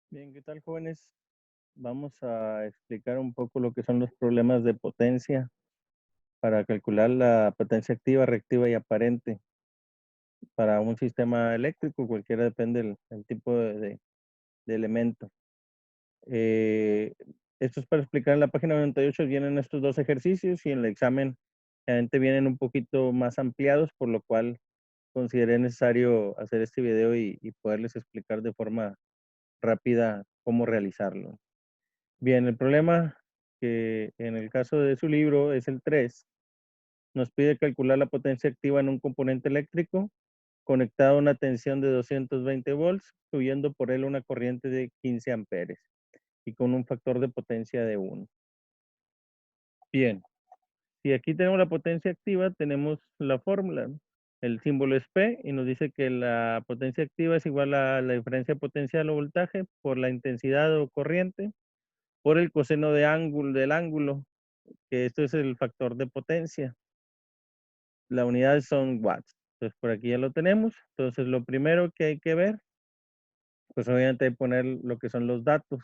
Bien, ¿qué tal, jóvenes? Vamos a explicar un poco lo que son los problemas de potencia para calcular la potencia activa, reactiva y aparente para un sistema eléctrico, cualquiera depende del tipo de elemento. Eh, Esto es para explicar en la página 98, vienen estos dos ejercicios y en el examen generalmente vienen un poquito más ampliados, por lo cual consideré necesario hacer este video y poderles explicar de forma rápida cómo realizarlo. Bien, el problema que en el caso de su libro es el 3. Nos pide calcular la potencia activa en un componente eléctrico conectado a una tensión de 220 volts, fluyendo por él una corriente de 15 amperes y con un factor de potencia de 1. Bien, si aquí tenemos la potencia activa, tenemos la fórmula, ¿no? El símbolo es P y nos dice que la potencia activa es igual a la diferencia potencial o voltaje por la intensidad o corriente por el coseno del ángulo, que esto es el factor de potencia. La unidad son watts. Entonces, por aquí ya lo tenemos. Entonces, lo primero que hay que ver, pues obviamente hay que poner lo que son los datos.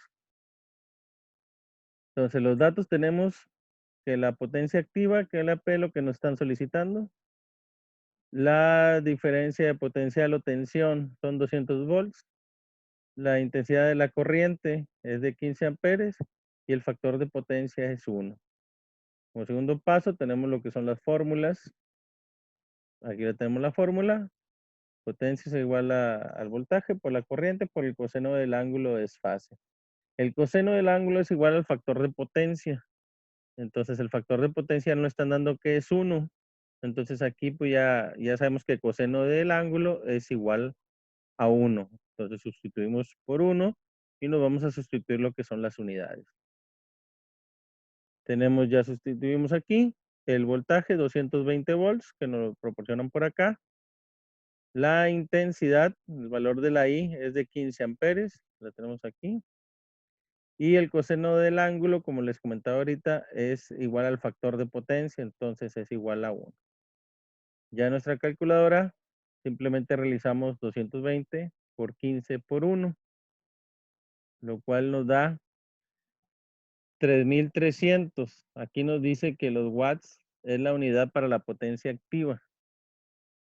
Entonces, los datos tenemos que la potencia activa, que es la P, lo que nos están solicitando. La diferencia de potencial o tensión son 200 volts. La intensidad de la corriente es de 15 amperes y el factor de potencia es 1. Como segundo paso, tenemos lo que son las fórmulas. Aquí ya tenemos la fórmula. Potencia es igual al voltaje por la corriente por el coseno del ángulo de desfase. El coseno del ángulo es igual al factor de potencia. Entonces el factor de potencia no están dando que es 1. Entonces aquí pues ya sabemos que el coseno del ángulo es igual a 1. Entonces sustituimos por 1 y nos vamos a sustituir lo que son las unidades. Ya sustituimos aquí el voltaje 220 volts que nos proporcionan por acá. La intensidad, el valor de la I es de 15 amperes, la tenemos aquí. Y el coseno del ángulo, como les comentaba ahorita, es igual al factor de potencia, entonces es igual a 1. Ya en nuestra calculadora simplemente realizamos 220 por 15 por 1, lo cual nos da 3300. Aquí nos dice que los watts es la unidad para la potencia activa,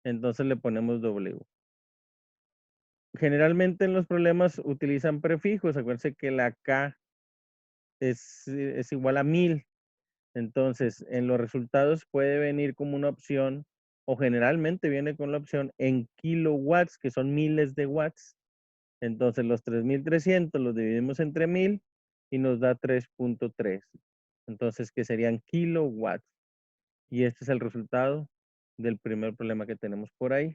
entonces le ponemos W. Generalmente en los problemas utilizan prefijos, acuérdense que la K es igual a 1000. Entonces, en los resultados puede venir como una opción, o generalmente viene con la opción en kilowatts, que son miles de watts. Entonces, los 3300 los dividimos entre 1000 y nos da 3.3. Entonces, que serían kilowatts. Y este es el resultado del primer problema que tenemos por ahí.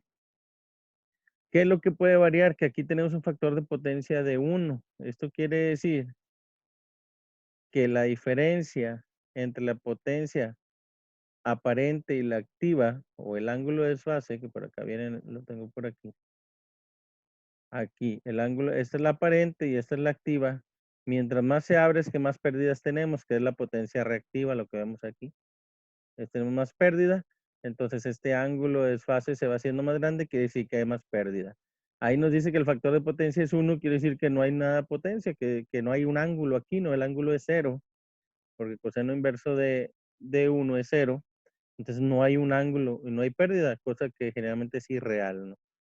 ¿Qué es lo que puede variar? Que aquí tenemos un factor de potencia de 1. Esto quiere decir que la diferencia entre la potencia aparente y la activa, o el ángulo de desfase, que por acá viene, lo tengo por aquí. Aquí, el ángulo, esta es la aparente y esta es la activa. Mientras más se abre es que más pérdidas tenemos, que es la potencia reactiva, lo que vemos aquí. Tenemos más pérdida, entonces este ángulo de desfase se va haciendo más grande, quiere decir que hay más pérdida. Ahí nos dice que el factor de potencia es 1, quiere decir que no hay nada de potencia, que no hay un ángulo aquí, no, el ángulo es 0, porque el coseno inverso de 1 es 0. Entonces no hay un ángulo, no hay pérdida, cosa que generalmente es irreal, ¿no?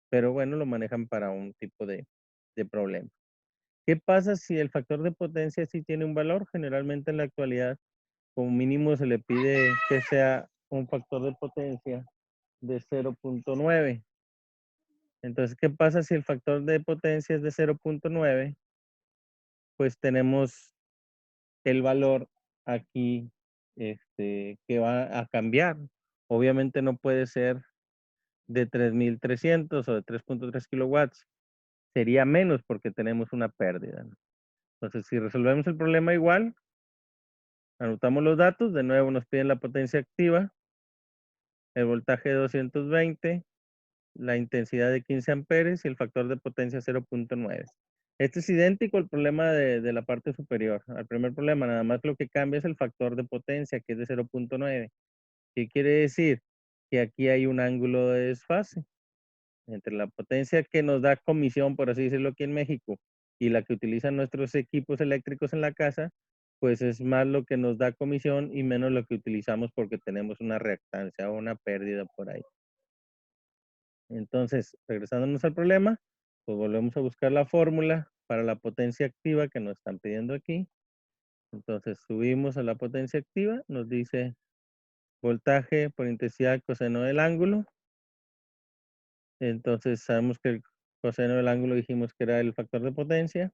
Pero bueno, lo manejan para un tipo de problema. ¿Qué pasa si el factor de potencia sí tiene un valor? Generalmente en la actualidad, como mínimo se le pide que sea un factor de potencia de 0.9. Entonces, ¿qué pasa si el factor de potencia es de 0.9? Pues tenemos el valor aquí que va a cambiar. Obviamente no puede ser de 3300 o de 3.3 kilowatts, sería menos porque tenemos una pérdida, ¿no? Entonces, si resolvemos el problema igual, anotamos los datos, de nuevo nos piden la potencia activa, el voltaje de 220, la intensidad de 15 amperes y el factor de potencia 0.9. Este es idéntico al problema de la parte superior, al primer problema, nada más lo que cambia es el factor de potencia, que es de 0.9. ¿Qué quiere decir? Que aquí hay un ángulo de desfase entre la potencia que nos da comisión, por así decirlo, aquí en México, y la que utilizan nuestros equipos eléctricos en la casa, pues es más lo que nos da comisión y menos lo que utilizamos porque tenemos una reactancia o una pérdida por ahí. Entonces, regresándonos al problema, pues volvemos a buscar la fórmula para la potencia activa que nos están pidiendo aquí. Entonces, subimos a la potencia activa, nos dice voltaje por intensidad coseno del ángulo. Entonces, sabemos que el coseno del ángulo dijimos que era el factor de potencia.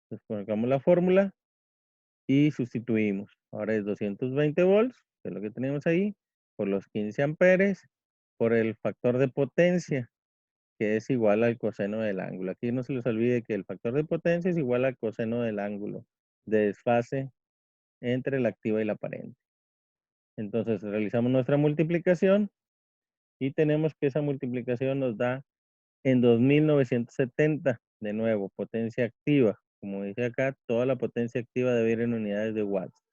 Entonces, colocamos la fórmula y sustituimos. Ahora es 220 volts, que es lo que tenemos ahí, por los 15 amperes, por el factor de potencia, que es igual al coseno del ángulo. Aquí no se les olvide que el factor de potencia es igual al coseno del ángulo de desfase entre la activa y la aparente. Entonces realizamos nuestra multiplicación y tenemos que esa multiplicación nos da en 2970, de nuevo, potencia activa. Como dice acá, toda la potencia activa debe ir en unidades de watts.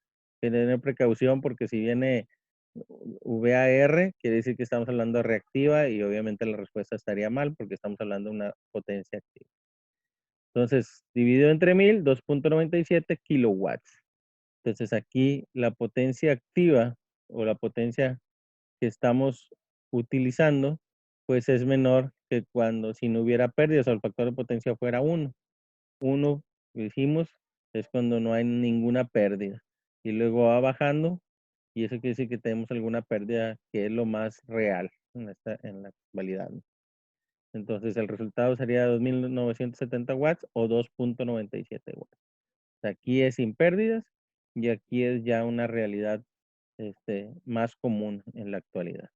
Hay que tener precaución porque si viene VAR, quiere decir que estamos hablando de reactiva y obviamente la respuesta estaría mal porque estamos hablando de una potencia activa. Entonces, dividido entre 1000, 2.97 kilowatts. Entonces aquí la potencia activa o la potencia que estamos utilizando, pues es menor que cuando si no hubiera pérdidas o el factor de potencia fuera 1. 1, dijimos, es cuando no hay ninguna pérdida. Y luego va bajando y eso quiere decir que tenemos alguna pérdida que es lo más real en la actualidad, ¿no? Entonces el resultado sería 2970 watts o 2.97 watts. Aquí es sin pérdidas y aquí es ya una realidad más común en la actualidad.